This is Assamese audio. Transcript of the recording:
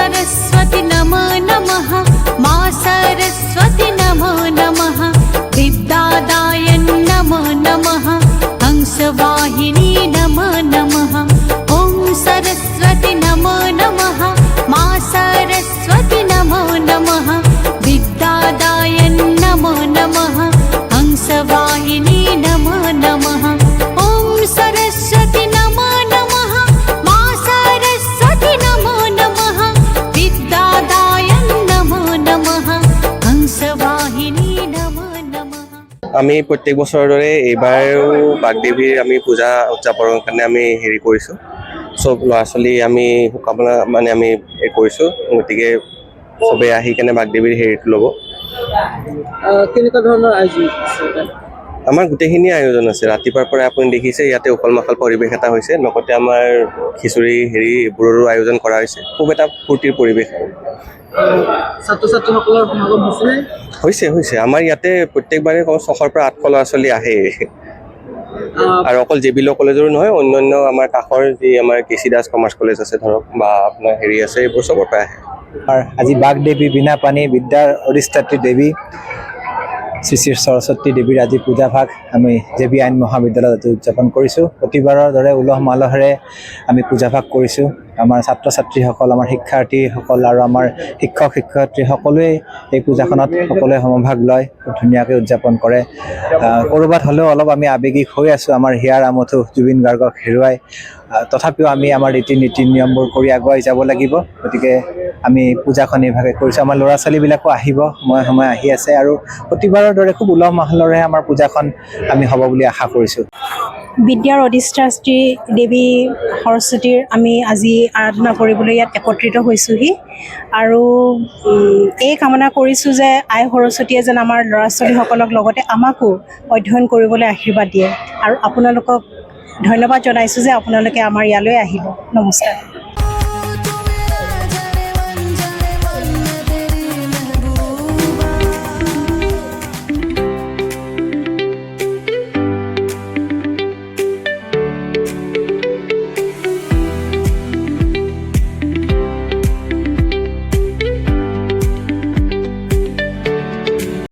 सरस्वती नमो नमः मा सरस्वती नमो नमः विद्यादाय नमो नमः हंसवाहिनी नमो नमः ॐ सरस्वती नमो नमः मा सरस्वती नमो नमः विद्यादाय नमो नमः हंसवाहिनी नमो नमः ॐ सरस्वती नमो नमः मा सरस्वती नमो नमः विद्यादाय नमो नमः हंसवाहिनी नमो नमः। আমি প্রত্যেক বছৰৰ দৰে এইবাৰো বাগদেৱীৰ আমি পূজা উদযাপনৰ কাৰণে আমি হেৰি কৰিছোঁ। চব ল'ৰা ছোৱালী আমি শুকামনা মানে আমি কৰিছোঁ, গতিকে চবেই আহি কেনে বাগদেৱীৰ হেৰিটো ল'ব। কেনেকুৱা ধৰণৰ আয়োজন? আমাৰ গোটেইখিনি আয়োজন আছে। ৰাতিপুৱাৰ পৰা আপুনি দেখিছে ইয়াতে উখল মাখল পৰিৱেশ এটা হৈছে, লগতে আমাৰ খিচিৰি হেৰি এইবোৰৰো আয়োজন কৰা হৈছে। খুব এটা ফূৰ্তিৰ পৰিৱেশ ছাত্ৰ ছাত্ৰীসকলৰ সমাগম হৈছে। আমাৰ ইয়াতে প্ৰত্যেকবাৰে 600 পৰা 800 ল'ৰা ছোৱালী আহে, আৰু অকল জে বি ল কলেজৰো নহয়, অন্যান্য আমাৰ কাষৰ যি আমাৰ কেচি দাস কমাৰ্চ কলেজ আছে ধৰক, বা আপোনাৰ হেৰি আছে, এইবোৰ চবৰ পৰা আহে। আজি বাগদেৱী বীণাপাণি বিদ্যাৰ অধিষ্ঠাত্ৰী দেৱী শ্ৰী শ্ৰী সৰস্বতী দেৱীৰ আজি পূজা ভাগ আমি জে বি আইন মহাবিদ্যালয়ত উদযাপন কৰিছোঁ। প্ৰতিবাৰৰ দৰে উলহ মালহেৰে আমি পূজা ভাগ কৰিছোঁ। আমাৰ ছাত্ৰ ছাত্ৰীসকল, আমাৰ শিক্ষাৰ্থীসকল আৰু আমাৰ শিক্ষক শিক্ষয়িত্ৰী সকলোৱে এই পূজাখনত সকলোৱে সমভাগ লয়, ধুনীয়াকৈ উদযাপন কৰে। ক'ৰবাত হ'লেও অলপ আমি আৱেগিক হৈ আছোঁ, আমাৰ হিয়াৰ আমঠু জুবিন গাৰ্গক হেৰুৱাই। তথাপিও আমি আমাৰ নীতি নিয়মবোৰ কৰি আগুৱাই যাব লাগিব। গতিকে আমি পূজাখন এইভাগে কৰিছোঁ। আমাৰ ল'ৰা ছোৱালীবিলাকো আহিব, সময়ে আহি আছে, আৰু প্ৰতিবাৰৰ দৰে খুব উলহ মাহলেৰে আমাৰ পূজাখন আমি হ'ব বুলি আশা কৰিছোঁ। বিদ্যাৰ অধিষ্ঠাত্ৰী দেৱী সৰস্বতীৰ আমি আজি আৰাধনা কৰিবলৈ ইয়াত একত্ৰিত হৈছোঁহি, আৰু এই কামনা কৰিছোঁ যে আই সৰস্বতীয়ে যেন আমাৰ ল'ৰা ছোৱালীসকলক লগতে আমাকো অধ্যয়ন কৰিবলৈ আশীৰ্বাদ দিয়ে, আৰু আপোনালোকক ধন্যবাদ জনাইছোঁ যে আপোনালোকে আমাৰ ইয়ালৈ আহিব। নমস্কাৰ।